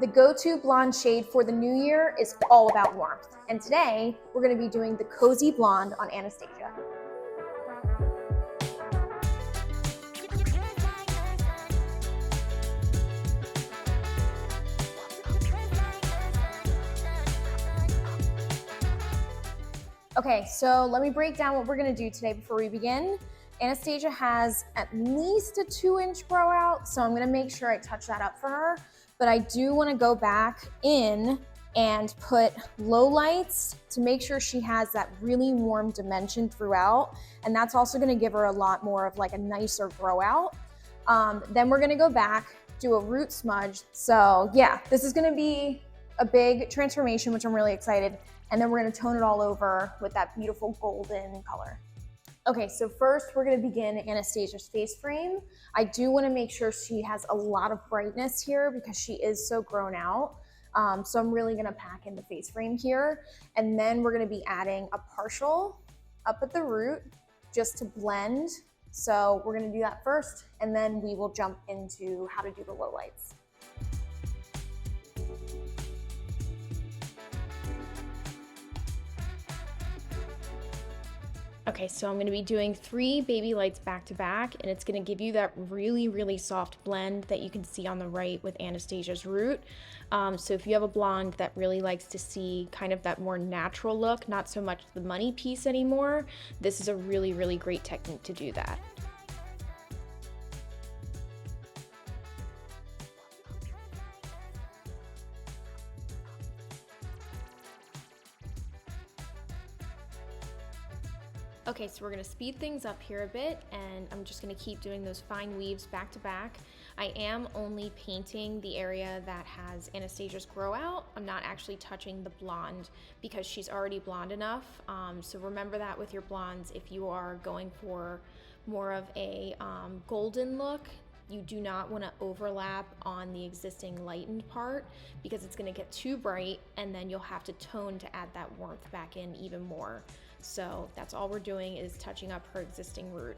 The go-to blonde shade for the new year is all about warmth. And today, we're gonna be doing the Cozy Blonde on Anastasia. Okay, so let me break down what we're gonna do today before we begin. Anastasia has at least a 2-inch grow out, so I'm gonna make sure I touch that up for her. But I do wanna go back in and put low lights to make sure she has that really warm dimension throughout. And that's also gonna give her a lot more of like a nicer grow out. Then we're gonna go back, do a root smudge. So yeah, this is gonna be a big transformation, which I'm really excited. And then we're gonna tone it all over with that beautiful golden color. Okay, so first we're gonna begin Anastasia's face frame. I do wanna make sure she has a lot of brightness here because she is so grown out. So I'm really gonna pack in the face frame here. And then we're gonna be adding a partial up at the root just to blend. So we're gonna do that first, and then we will jump into how to do the low lights. Okay, so I'm gonna be doing 3 baby lights back to back, and it's gonna give you that really, really soft blend that you can see on the right with Anastasia's root. So if you have a blonde that really likes to see kind of that more natural look, not so much the money piece anymore, this is a really, really great technique to do that. Okay, so we're gonna speed things up here a bit, and I'm just gonna keep doing those fine weaves back to back. I am only painting the area that has Anastasia's grow out. I'm not actually touching the blonde because she's already blonde enough. So remember that with your blondes, if you are going for more of a golden look, you do not want to overlap on the existing lightened part because it's going to get too bright, and then you'll have to tone to add that warmth back in even more. So that's all we're doing, is touching up her existing root.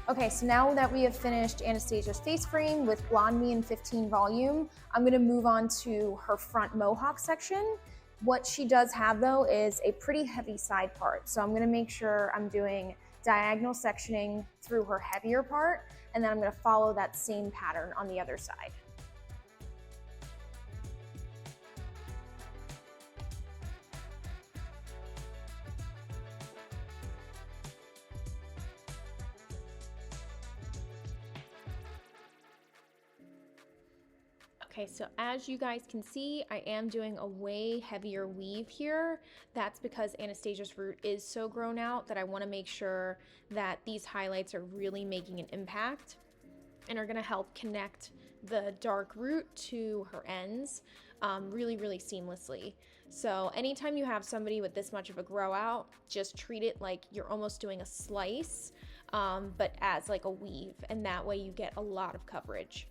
Okay, so now that we have finished Anastasia's face frame with Blonde Me in 15 volume, I'm gonna move on to her front mohawk section. What she does have though is a pretty heavy side part. So I'm gonna make sure I'm doing diagonal sectioning through her heavier part, and then I'm gonna follow that same pattern on the other side. Okay, so as you guys can see, I am doing a way heavier weave here. That's because Anastasia's root is so grown out that I want to make sure that these highlights are really making an impact and are going to help connect the dark root to her ends really, really seamlessly. So anytime you have somebody with this much of a grow out, just treat it like you're almost doing a slice, but as like a weave, and that way you get a lot of coverage.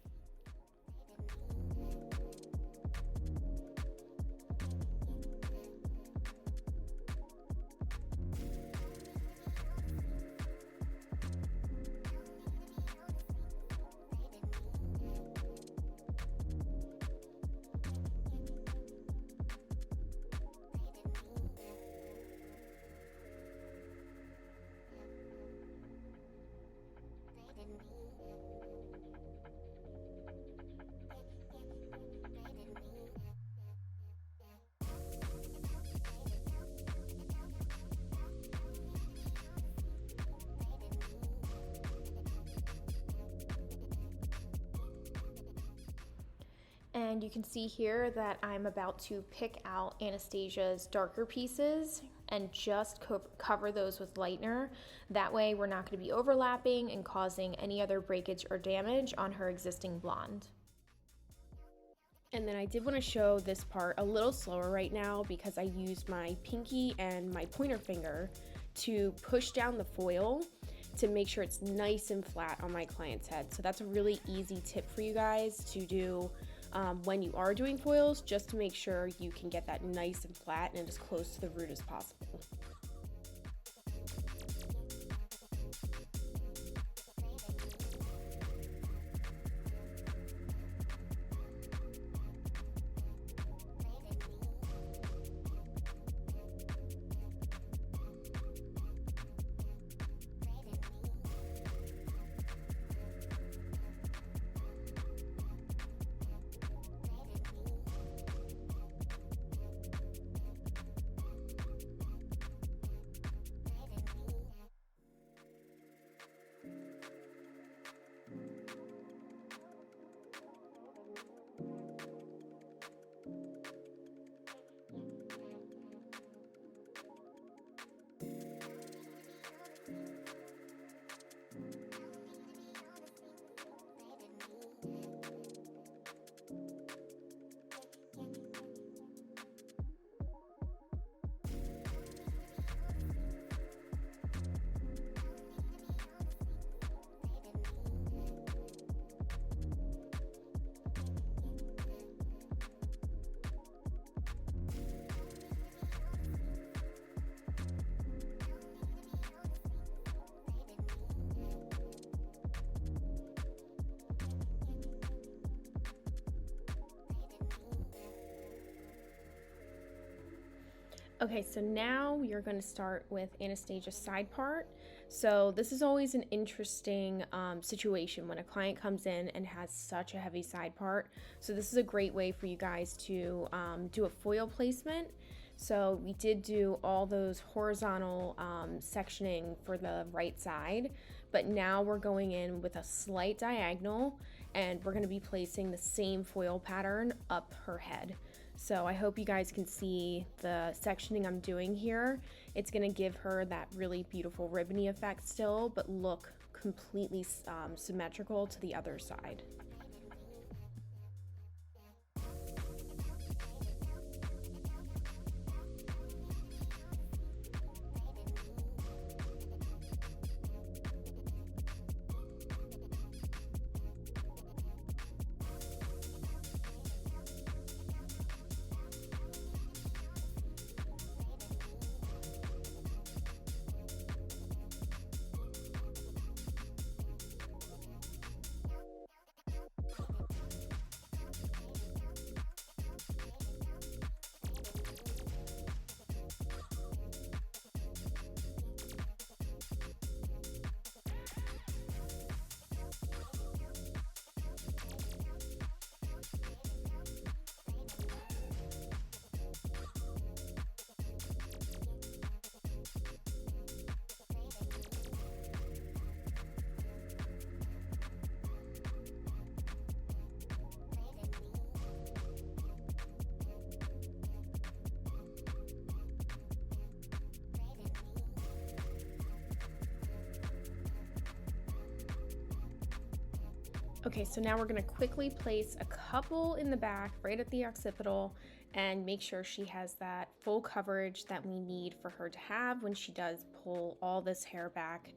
And you can see here that I'm about to pick out Anastasia's darker pieces and just cover those with lightener. That way we're not going to be overlapping and causing any other breakage or damage on her existing blonde. And then I did want to show this part a little slower right now because I used my pinky and my pointer finger to push down the foil to make sure it's nice and flat on my client's head. So that's a really easy tip for you guys to do when you are doing foils, just to make sure you can get that nice and flat and as close to the root as possible. Okay, so now you're going to start with Anastasia's side part. So this is always an interesting situation when a client comes in and has such a heavy side part. So this is a great way for you guys to do a foil placement. So we did do all those horizontal sectioning for the right side, but now we're going in with a slight diagonal and we're going to be placing the same foil pattern up her head. So I hope you guys can see the sectioning I'm doing here. It's going to give her that really beautiful ribbony effect still, but look completely symmetrical to the other side. Okay, so now we're going to quickly place a couple in the back right at the occipital and make sure she has that full coverage that we need for her to have when she does pull all this hair back.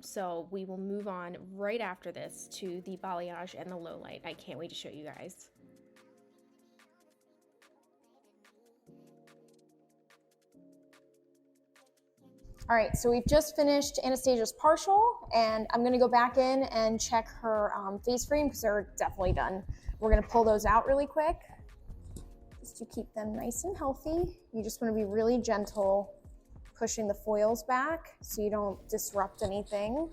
So we will move on right after this to the balayage and the low light. I can't wait to show you guys. All right, so we've just finished Anastasia's partial, and I'm gonna go back in and check her face frame because they're definitely done. We're gonna pull those out really quick just to keep them nice and healthy. You just wanna be really gentle pushing the foils back so you don't disrupt anything.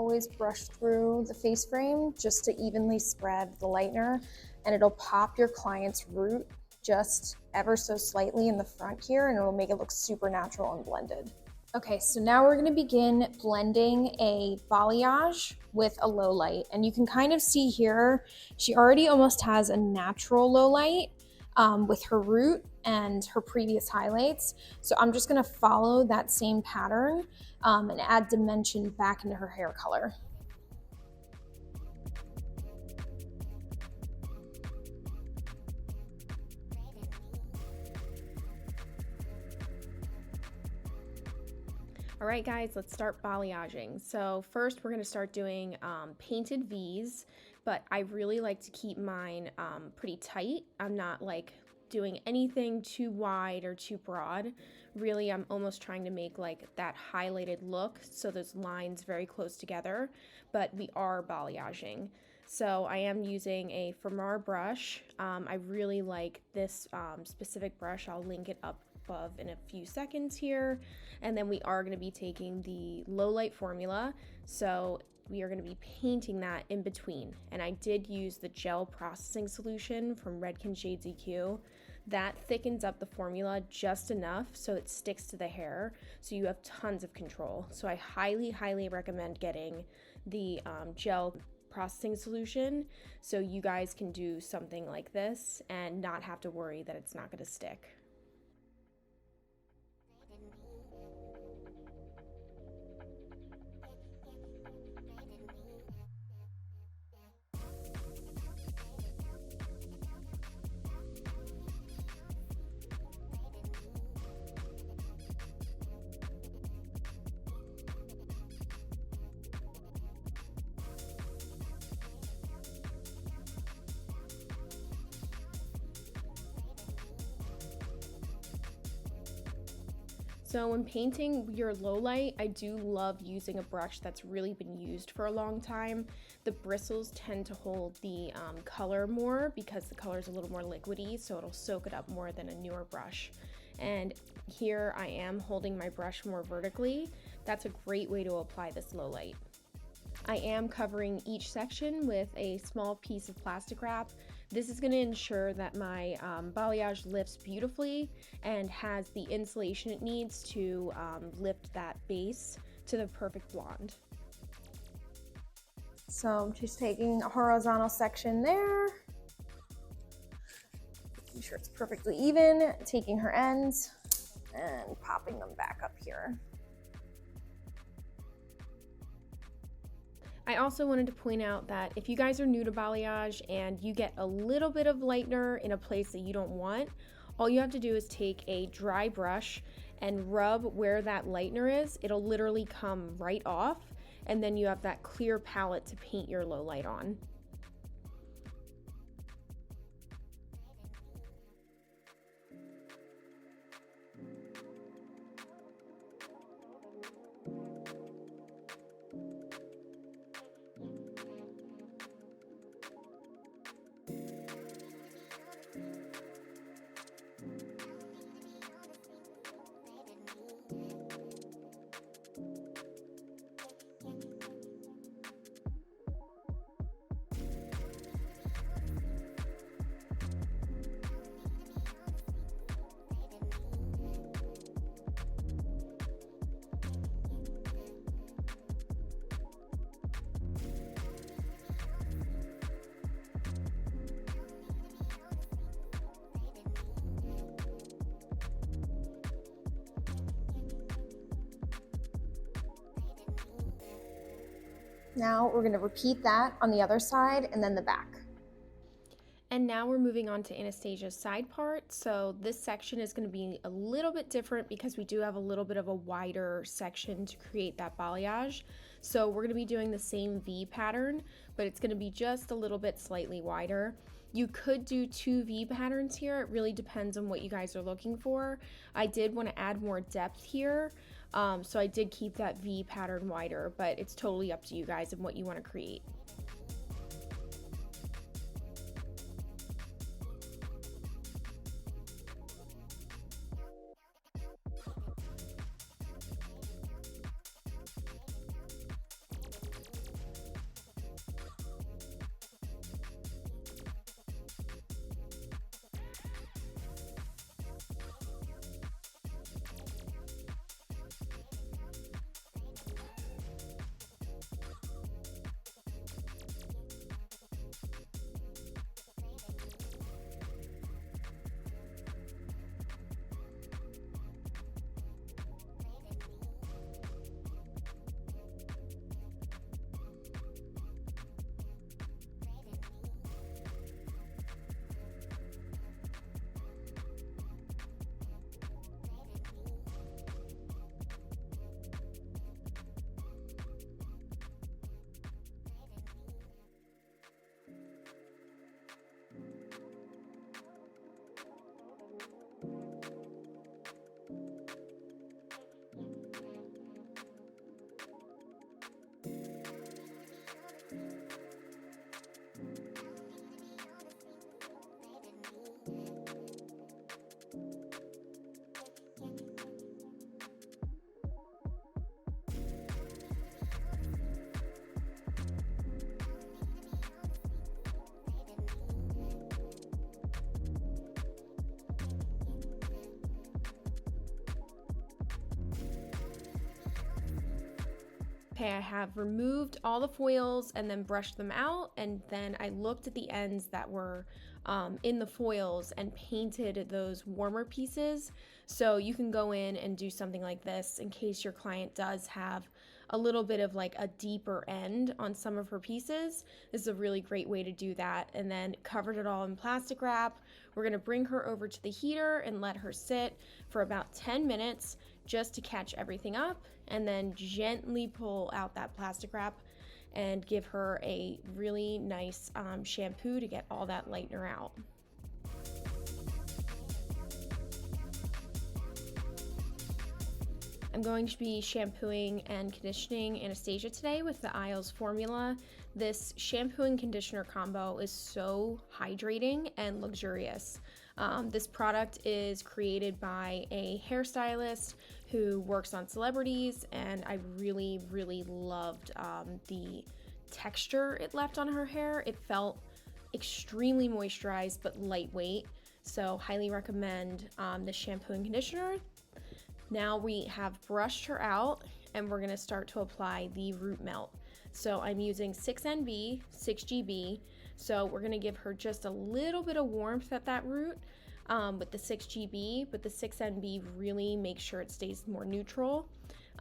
always brush through the face frame just to evenly spread the lightener, and it'll pop your client's root just ever so slightly in the front here, and it'll make it look super natural and blended. Okay, so now we're gonna begin blending a balayage with a low light. And you can kind of see here, she already almost has a natural low light with her root and her previous highlights. So I'm just gonna follow that same pattern and add dimension back into her hair color. All right, guys, let's start balayaging. So first we're gonna start doing painted V's, but I really like to keep mine pretty tight. I'm not like doing anything too wide or too broad. Really, I'm almost trying to make like that highlighted look, so those lines very close together, but we are balayaging. So I am using a Fermar brush. I really like this specific brush. I'll link it up above in a few seconds here. And then we are going to be taking the low light formula. So we are going to be painting that in between. And I did use the gel processing solution from Redken Shades EQ. That thickens up the formula just enough so it sticks to the hair, so you have tons of control. So I highly recommend getting the gel processing solution so you guys can do something like this and not have to worry that it's not going to stick. So when painting your low light, I do love using a brush that's really been used for a long time. The bristles tend to hold the color more because the color is a little more liquidy, so it'll soak it up more than a newer brush. And here I am holding my brush more vertically. That's a great way to apply this low light. I am covering each section with a small piece of plastic wrap. This is going to ensure that my balayage lifts beautifully and has the insulation it needs to lift that base to the perfect blonde. So I'm just taking a horizontal section there, making sure it's perfectly even, taking her ends and popping them back up here. I also wanted to point out that if you guys are new to balayage and you get a little bit of lightener in a place that you don't want, all you have to do is take a dry brush and rub where that lightener is. It'll literally come right off, and then you have that clear palette to paint your low light on. Now we're going to repeat that on the other side and then the back. And now we're moving on to Anastasia's side part. So this section is going to be a little bit different because we do have a little bit of a wider section to create that balayage. So we're going to be doing the same V pattern, but it's going to be just a little bit slightly wider. You could do 2 V patterns here. It really depends on what you guys are looking for. I did want to add more depth here, so I did keep that V pattern wider, but it's totally up to you guys and what you want to create. Okay, I have removed all the foils and then brushed them out, and then I looked at the ends that were in the foils and painted those warmer pieces. So you can go in and do something like this in case your client does have a little bit of like a deeper end on some of her pieces. This is a really great way to do that. And then covered it all in plastic wrap. We're gonna bring her over to the heater and let her sit for about 10 minutes just to catch everything up, and then gently pull out that plastic wrap and give her a really nice shampoo to get all that lightener out. I'm going to be shampooing and conditioning Anastasia today with the Isles formula. This shampoo and conditioner combo is so hydrating and luxurious. This product is created by a hairstylist who works on celebrities, and I really, really loved the texture it left on her hair. It felt extremely moisturized but lightweight, so highly recommend the shampoo and conditioner. Now we have brushed her out, and we're gonna start to apply the root melt. So I'm using 6NB, 6GB, so we're gonna give her just a little bit of warmth at that root with the 6GB, but the 6NB really makes sure it stays more neutral.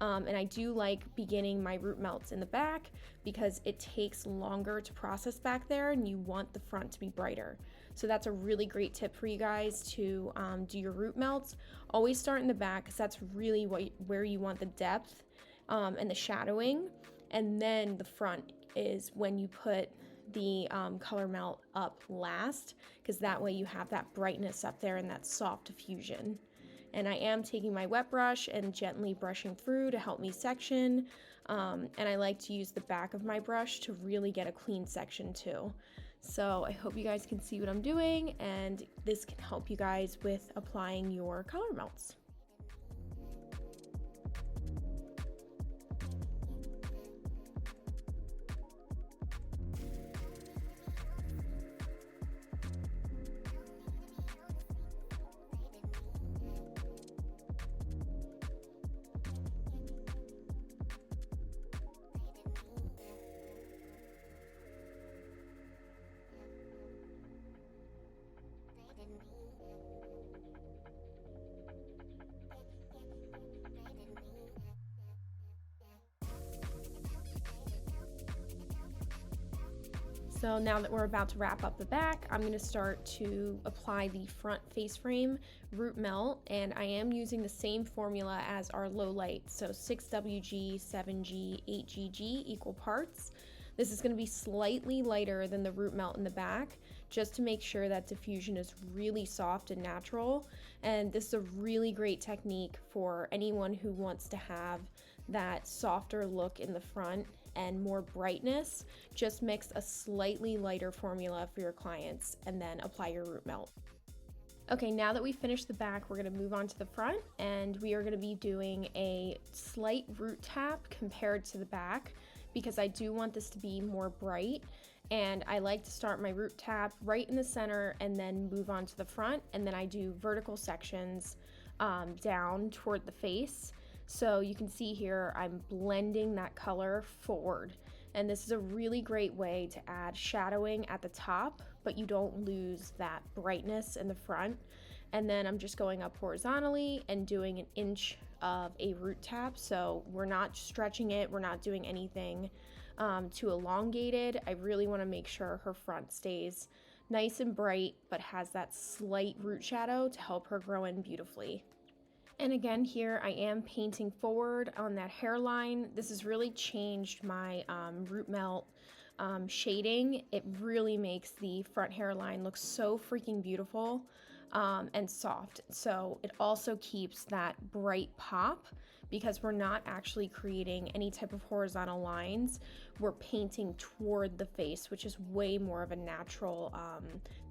And I do like beginning my root melts in the back because it takes longer to process back there, and you want the front to be brighter. So that's a really great tip for you guys to do your root melts. Always start in the back because that's really where you want the depth and the shadowing. And then the front is when you put the color melt up last, because that way you have that brightness up there and that soft diffusion. And I am taking my wet brush and gently brushing through to help me section. And I like to use the back of my brush to really get a clean section too. So I hope you guys can see what I'm doing, and this can help you guys with applying your color melts. So now that we're about to wrap up the back, I'm going to start to apply the front face frame root melt, and I am using the same formula as our low light, so 6WG, 7G, 8GG equal parts. This is going to be slightly lighter than the root melt in the back, just to make sure that diffusion is really soft and natural. And this is a really great technique for anyone who wants to have that softer look in the front and more brightness. Just mix a slightly lighter formula for your clients and then apply your root melt. Okay, now that we finished the back, we're gonna move on to the front, and we are gonna be doing a slight root tap compared to the back because I do want this to be more bright. And I like to start my root tap right in the center and then move on to the front, and then I do vertical sections down toward the face. So you can see here, I'm blending that color forward. And this is a really great way to add shadowing at the top, but you don't lose that brightness in the front. And then I'm just going up horizontally and doing an inch of a root tap. So we're not stretching it, we're not doing anything too elongated. I really wanna make sure her front stays nice and bright, but has that slight root shadow to help her grow in beautifully. And again, here I am painting forward on that hairline. This has really changed my root melt shading. It really makes the front hairline look so freaking beautiful and soft. So it also keeps that bright pop because we're not actually creating any type of horizontal lines. We're painting toward the face, which is way more of a natural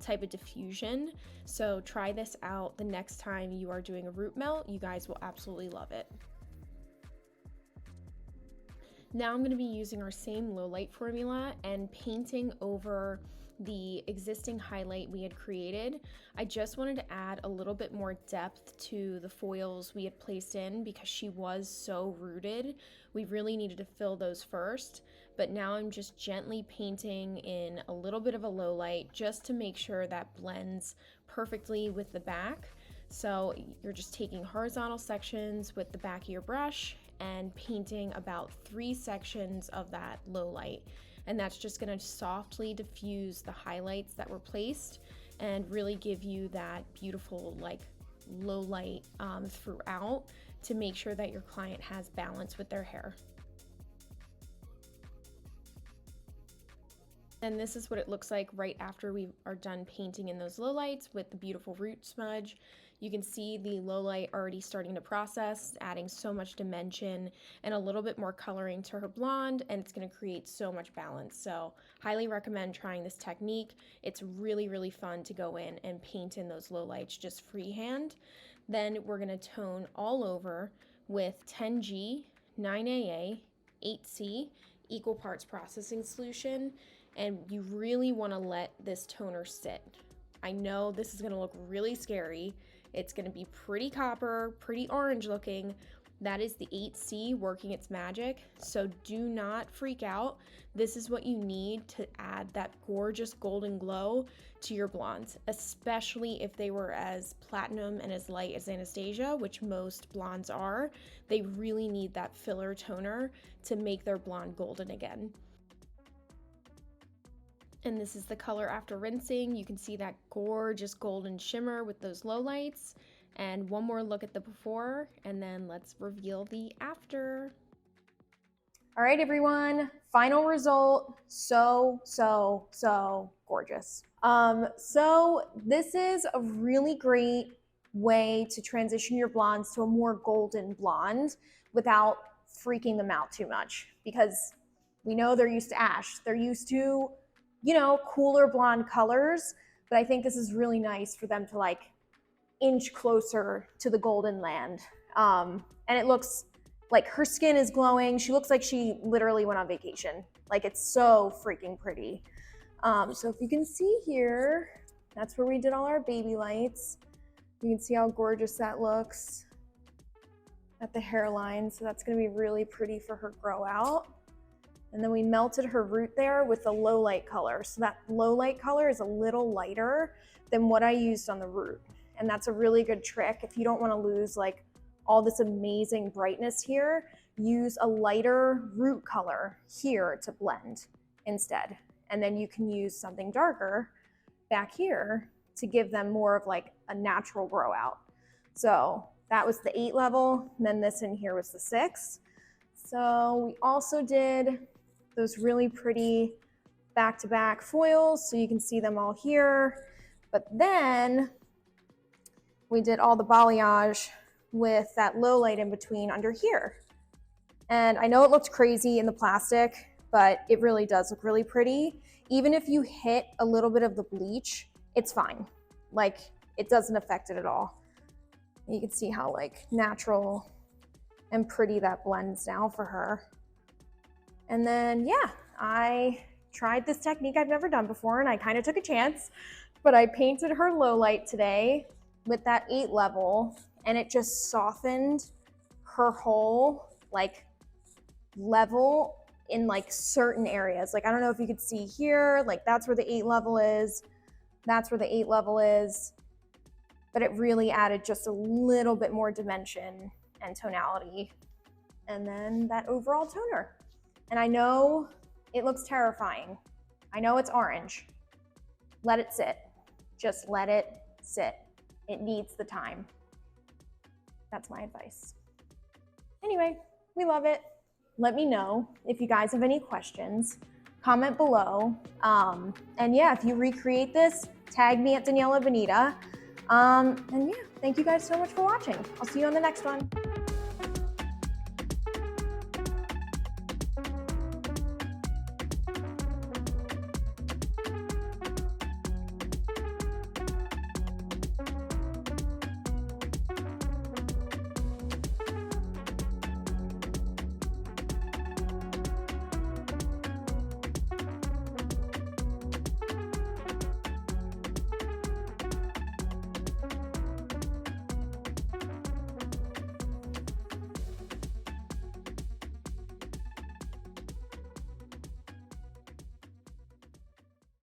type of diffusion. So try this out the next time you are doing a root melt. You guys will absolutely love it. Now I'm going to be using our same low light formula and painting over the existing highlight we had created, I just wanted to add a little bit more depth to the foils we had placed in because she was so rooted. We really needed to fill those first, but now I'm just gently painting in a little bit of a low light just to make sure that blends perfectly with the back. So you're just taking horizontal sections with the back of your brush and painting about 3 sections of that low light. And that's just gonna softly diffuse the highlights that were placed and really give you that beautiful like low light throughout to make sure that your client has balance with their hair. And this is what it looks like right after we are done painting in those lowlights with the beautiful root smudge. You can see the low light already starting to process, adding so much dimension and a little bit more coloring to her blonde, and it's going to create so much balance. So highly recommend trying this technique. It's really, really fun to go in and paint in those low lights just freehand. Then we're going to tone all over with 10G, 9AA, 8C, equal parts processing solution, and you really want to let this toner sit. I know this is going to look really scary. It's going to be pretty copper, pretty orange looking. That is the 8C working its magic, so do not freak out. This is what you need to add that gorgeous golden glow to your blondes, especially if they were as platinum and as light as Anastasia, which most blondes are. They really need that filler toner to make their blonde golden again. And this is the color after rinsing. You can see that gorgeous golden shimmer with those lowlights. And one more look at the before, and then let's reveal the after. All right, everyone, final result. So gorgeous. So this is a really great way to transition your blondes to a more golden blonde without freaking them out too much, because we know they're used to ash. They're used to, you know, cooler blonde colors, but I think this is really nice for them to like inch closer to the golden land. And it looks like her skin is glowing. She looks like she literally went on vacation. Like, it's so freaking pretty. So if you can see here, that's where we did all our baby lights. You can see how gorgeous that looks at the hairline. So that's gonna be really pretty for her grow out. And then we melted her root there with the low light color. So that low light color is a little lighter than what I used on the root. And that's a really good trick. If you don't want to lose like all this amazing brightness here, use a lighter root color here to blend instead. And then you can use something darker back here to give them more of like a natural grow out. So that was the 8 level. And then this in here was the 6. So we also did those really pretty back-to-back foils, so you can see them all here. But then we did all the balayage with that low light in between under here. And I know it looks crazy in the plastic, but it really does look really pretty. Even if you hit a little bit of the bleach, it's fine. Like, it doesn't affect it at all. You can see how like natural and pretty that blends now for her. And then, yeah, I tried this technique I've never done before, and I kind of took a chance, but I painted her low light today with that 8 level, and it just softened her whole like level in like certain areas. Like, I don't know if you could see here, like that's where the 8 level is, that's where the 8 level is, but it really added just a little bit more dimension and tonality, and then that overall toner. And I know it looks terrifying. I know it's orange. Let it sit. Just let it sit. It needs the time. That's my advice. Anyway, we love it. Let me know if you guys have any questions. Comment below. And yeah, if you recreate this, tag me at Daniella Benita. And yeah, thank you guys so much for watching. I'll see you on the next one.